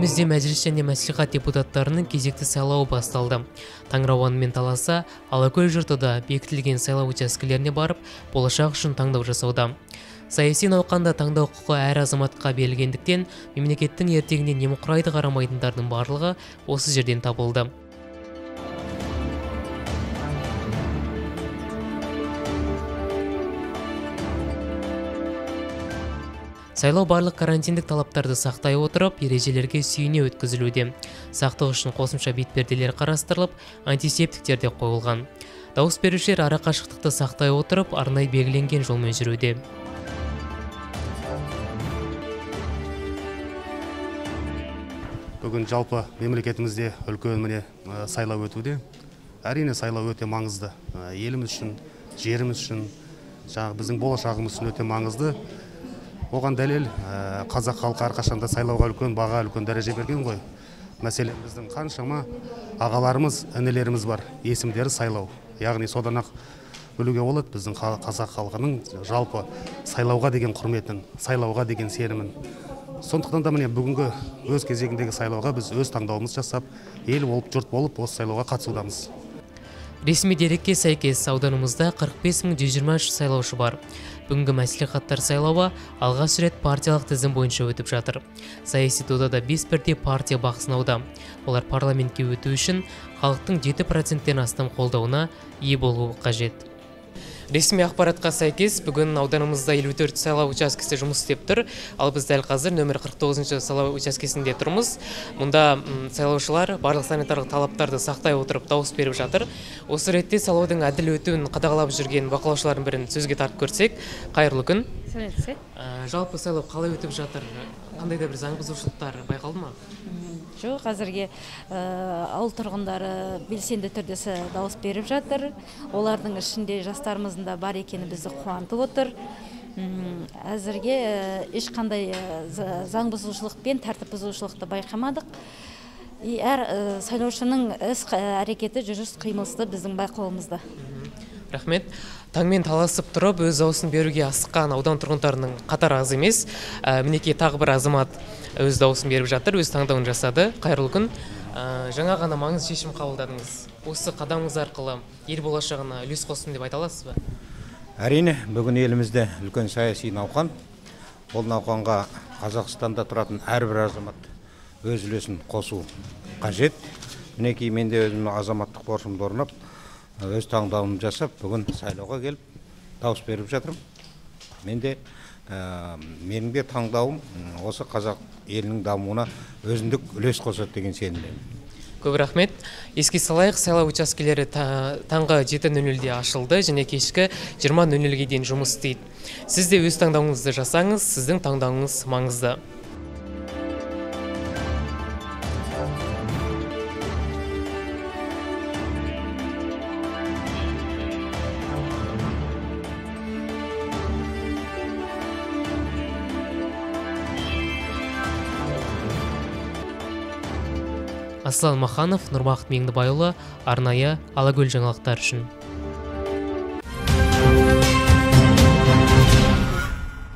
Елімізде мәжіліс және мәслихат депутаттарының кезекті сайлауы басталды. Таңырауанымен таласа, Алакөл жұртыда бекітілген сайлау учаскелеріне барып, болашақ үшін таңдау жасауда. Саяси науқанда таңдау құқы әр азаматқа берілгендіктен, мемлекеттің ертеңіне немқұрайды қарамайтындардың барлығы осы жерден табылды. Сайлау барлық карантиндік талаптарды сақтай отырып, ережелерге сүйене өткізілуде. Сақтық үшін қосымша бетперделер қарастырылып, антисептиктер де қойылған. Дауыс берушілер арақашықтықты сақтай отырып, арнайы белгіленген жолмен жүруде. Бүгін жалпы мемлекетімізде үлкен сайлау өтуде. Әрине сайлау өте маңызды. Еліміз үшін, жеріміз үшін, біздің болашағымыз үшін өте маңызды. Оған дәлел қазақ халқы әрқашанда сайлауға үлкен баға, үлкен дәреже берген ғой. Мәселен, біздің қаншама ағаларымыз, інілеріміз бар, есімдері сайлау. Яғни содан-ақ білуге болады біздің қазақ халқының жалпы сайлауға деген құрметін, сайлауға деген сенімін. Сондықтан да бүгінгі өз кезегіндегі сайлауға біз өз таңдауымыз жасап, ел болып, жұрт болып, осы сайлауға қатысудамыз. Ресми дерекке сәйкес ауданымызда 45.123 сайлаушы бар. Бүгінгі мәслихаттар сайлауы алғаш рет партиялық тізім бойынша өтіп жатыр. Саяси додада 5 бірдей партия бақ сынауда. Олар парламентке өту үшін халықтың 7%-тен астам қолдауына ие болуы қажет. Ресми ақпаратқа сәйкес, бүгін ауданымызда 54 сайлау учаскесі жұмыс істеп тұр, ал біз дәл қазір нөмір 49 сайлау учаскесінде тұрмыз. Мұнда сайлаушылар барлық санитарлық талаптарды сақтай отырып дауыс беріп жатыр. Осы ретте сайлаудың әділ өтуін қадағалап жүрген бақылаушылардың бірін сөзге тартып көрсек. Қайырлы күн. Жалпы сайлау қалай өтіп жатыр? Қандай да бір заң бұзушылықтар байқалды ма? Жоқ, әзірге ауыл тұрғындары белсенді түрде дауыс беріп жатыр. Олардың ішінде жастарымыздың да бар екені бізді қуантып отыр. Әзірге ешқандай заң бұзушылық пен тәртіп бұзушылықты байқамадық. Әр сайлаушының іс әрекеті, жүріс қимылы біздің байқауымызда. Рахмет. Таңмен таласып тұрып, өз дауысын беруге асыққан аудан тұрғындарының қатары аз емес. Мінекей тағы бір азамат өз дауысын беріп жатыр, өз таңдауын жасады. Қайырлы күн. Жаңа ғана маңызды шешім қабылдадыңыз. Осы қадамыңыз арқылы ел болашағына үлес қостым деп айта аласыз ба? Әрине, бүгін елімізде үлкен саяси науқан. Ол науқанға Қазақстанда тұратын әрбір азамат өз үлесін қосу қажет. Мінекей мен де өзім азаматтық борышымды орындап, өз таңдауымды жасап, бүгін сайлауға келіп, дауыс беріп жатырмын. Менің де таңдауым осы қазақ елінің дамуына өзіндік үлес қосады деген сенімдемін. Көп рахмет. Еске салайық, сайлау учаскелері таңғы 7:00-де ашылды және кешкі 20:00-ге дейін жұмыс істейді. Сіз де өз таңдауыңызды жасаңыз, сіздің таңдауыңыз маңызды. Аслан Маханов, Нұрбақыт Меңдібайұлы, арнайы Алакөл жаңалықтар үшін.